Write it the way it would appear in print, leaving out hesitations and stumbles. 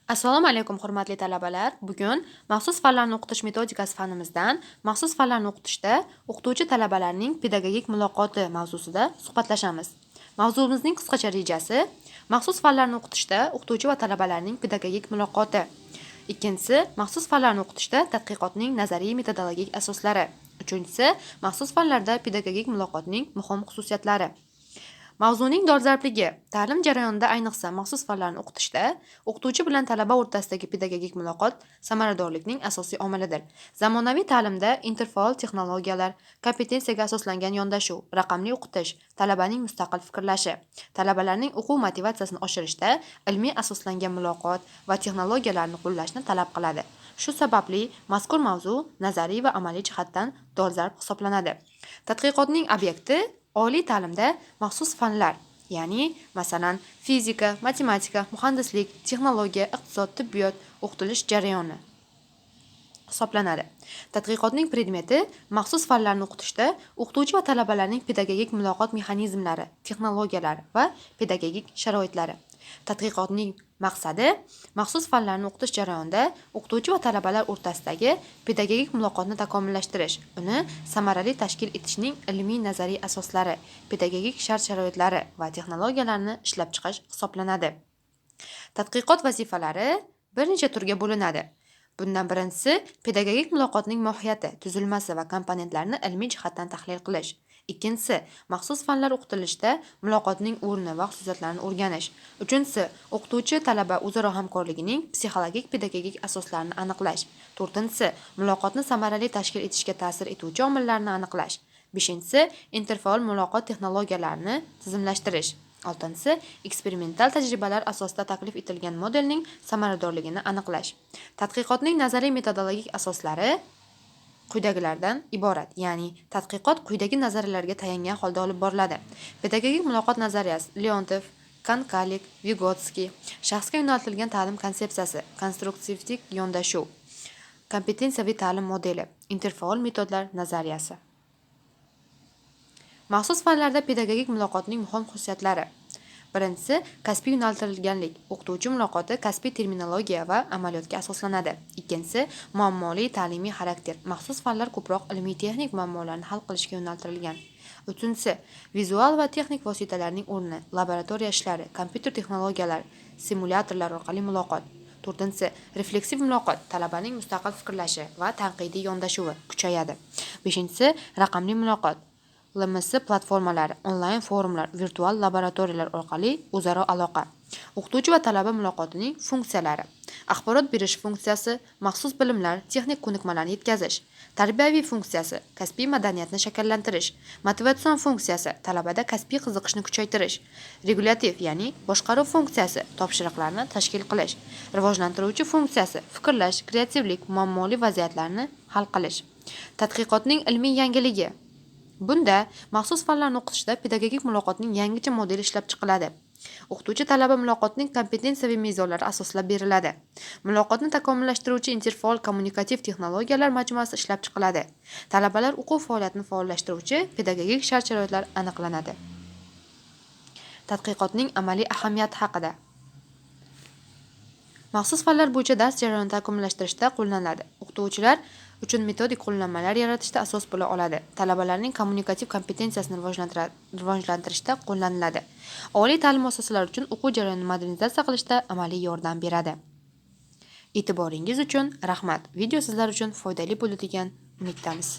Assalomu alaykum hurmatli talabalar. Bugun maxsus fanlarni o'qitish metodikasi fanimizdan maxsus fanlarni o'qitishda o'qituvchi talabalarning pedagogik muloqoti mavzusida suhbatlashamiz. Mavzumizning qisqacha rejasi: maxsus fanlarni o'qitishda o'qituvchi va talabalarning pedagogik muloqoti. Ikkinchisi, maxsus fanlarni o'qitishda tadqiqotning nazariy metodologik asoslari. Uchinchisi, maxsus fanlarda pedagogik muloqotning muhim xususiyatlari. Mavzuning dolzarbligi: ta'lim jarayonida, ayniqsa maxsus fanlarni o'qitishda, o'qituvchi bilan talaba o'rtasidagi pedagogik muloqot samaradorlikning asosiy omilidir. Zamonaviy ta'limda interfaol texnologiyalar, kompetensiyaga asoslangan yondashuv, raqamli o'qitish, talabaning mustaqil fikrlashi, talabalarning o'quv motivatsiyasini oshirishda ilmiy asoslangan muloqot va texnologiyalarni qo'llashni talab qiladi. Shu sababli mazkur mavzu nazariy va amaliy jihatdan dolzarb hisoblanadi. Tadqiqotning obyekti oliy ta'limda maxsus fanlar, ya'ni masalan fizika, matematika, muhandislik, texnologiya, iqtisod, tibbiyot o'qitilish jarayoni hisoblanadi. Tadqiqotning predmeti maxsus fanlarni o'qitishda o'qituvchi va talabalarning pedagogik muloqot mexanizmlari, texnologiyalari va pedagogik sharoitlari. Tadqiqotning maqsadi maxsus fanlarni o'qitish jarayonida o'qituvchi va talabalar o'rtasidagi pedagogik muloqotni takomillashtirish, uni samarali tashkil etishning ilmiy nazariy asoslari, pedagogik shart-sharoitlari va texnologiyalarni ishlab chiqish hisoblanadi. Tadqiqot vazifalari bir necha turga bo'linadi. Bundan birinchisi pedagogik muloqotning mohiyati, tuzilmasi va komponentlarini ilmiy jihatdan tahlil qilish. Ikkinchisi maxsus fanlar o'qitilishida muloqotning o'rni va xususiyatlarini o'rganish. Uchinchisi o'qituvchi talaba o'zaro hamkorligining psixologik pedagogik asoslarini aniqlash. To'rtinchisi muloqotni samarali tashkil etishga ta'sir etuvchi omillarni aniqlash. Beshinchisi interfaol muloqot texnologiyalarini tizimlashtirish. Oltinchisi eksperimental tajribalar asosida taklif etilgan modelning samaradorligini aniqlash. Tadqiqotning nazariy metodologik asoslari quyidagilardan iborat, ya'ni tadqiqot quyidagi nazariyalarga tayangan holda olib boriladi. Pedagogik muloqot nazariyasi: Leontov, Kankalik, Vygotsky. Shaxsga yo'naltirilgan ta'lim konsepsiyasi: konstruktiv yondashuv. Kompetensiyaviy ta'lim modeli: interfaol metodlar nazariyasi. Maxsus fanlarda pedagogik muloqotning muhim xususiyatlari. Birinchisi kasbiy yo'naltirilganlik. O'qituvchi muloqoti kasbiy terminologiya va amaliyotga asoslanadi. Ikkinchisi muammoli ta'limiy xarakter. Maxsus fanlar ko'proq ilmiy texnik muammolarni hal qilishga yo'naltirilgan. Uchinchisi vizual va texnik vositalarning o'rni, laboratoriya ishlari, kompyuter texnologiyalari, simulyatorlar orqali muloqot. To'rtinchisi refleksiv muloqot, talabaning mustaqil fikrlashi va tanqidiy yondashuvi kuchayadi. Beshinchisi raqamli muloqot, LMS platformalari, onlayn forumlar, virtual laboratoriyalar orqali o'zaro aloqa. O'qituvchi va talaba muloqotining funksiyalari: axborot berish funksiyasi, maxsus bilimlar, texnik ko'nikmalarni yetkazish; tarbiyaviy funksiyasi, kasbiy madaniyatni shakllantirish; motivatsion funksiyasi, talabada kasbiy qiziqishni kuchaytirish; regulyativ, ya'ni boshqaruv funksiyasi, topshiriqlarni tashkil qilish; rivojlantiruvchi funksiyasi, fikrlash, kreativlik, muammoli vaziyatlarni hal qilish. Tadqiqotning ilmiy yangiligi: bunda maxsus fanlarni o'qitishda pedagogik muloqotning yangicha modeli ishlab chiqiladi. O'qituvchi talaba muloqotning kompetensiyaviy mezonlari asoslab beriladi. Muloqotni takomillashtiruvchi interfaol kommunikativ texnologiyalar majmuasi ishlab chiqiladi. Talabalar o'quv faoliyatini faollashtiruvchi pedagogik shart-sharoitlar aniqlanadi. Tadqiqotning amaliy ahamiyati haqida. Maxsus fanlar bo'yicha dars jarayonini takomillashtirishda qo'llaniladi. O'qituvchilar uchun metodik qo'llanmalar yaratishda asos bo'la oladi. Talabalarning kommunikativ kompetensiyasini rivojlantirishda qo'llaniladi. Oliy ta'lim muassasalari uchun o'quv jarayonini modernizatsiya qilishda amaliy yordam beradi. E'tiboringiz uchun rahmat. Video sizlar uchun foydali bo'ladigan umiddamiz.